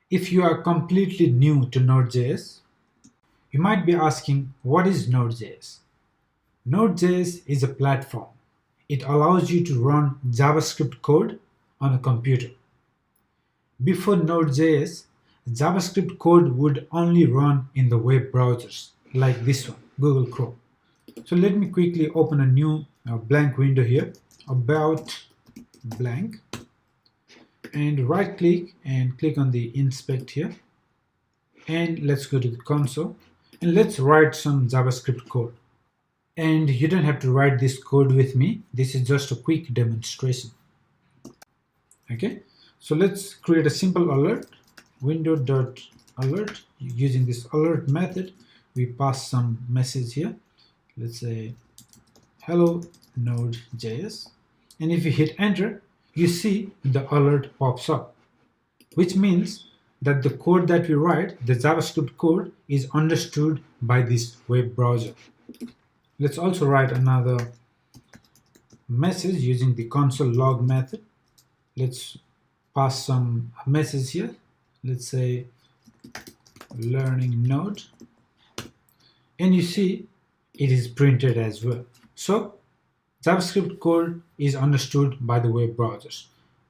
If you are completely new to Node.js, you might be asking, what is Node.js? Node.js is a platform. It allows you to run JavaScript code on a computer. Before Node.js, JavaScript code would only run in the web browsers, like this one, Google Chrome. So let me quickly open a new blank window here, about blank, and right click and click on the inspect here. And let's go to the console and let's write some JavaScript code. And you don't have to write this code with me. This is just a quick demonstration. Okay, so let's create a simple alert, window.alert. Using this alert method, we pass some message here. Let's say hello Node.js. And if you hit enter, you see the alert pops up, which means that the code that we write, the JavaScript code, is understood by this web browser. Let's also write another message using the console log method. Let's pass some message here. Let's say learning node, and you see it is printed as well. So JavaScript code is understood by the web browsers,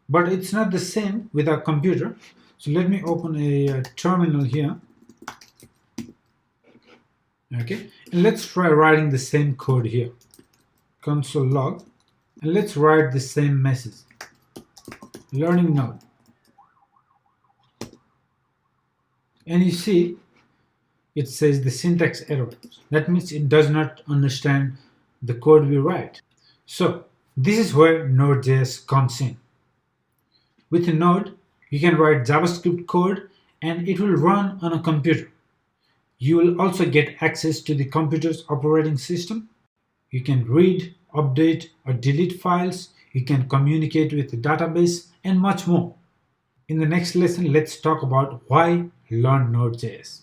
but it's not the same with our computer. So let me open a terminal here. Okay, and let's try writing the same code here, console log, and let's write the same message, learning node. And you see it says the syntax error. That means it does not understand the code we write. So this is where Node.js comes in. With a node, you can write JavaScript code and it will run on a computer. You will also get access to the computer's operating system. You can read, update, or delete files. You can communicate with the database and much more. In the next lesson, let's talk about why learn Node.js.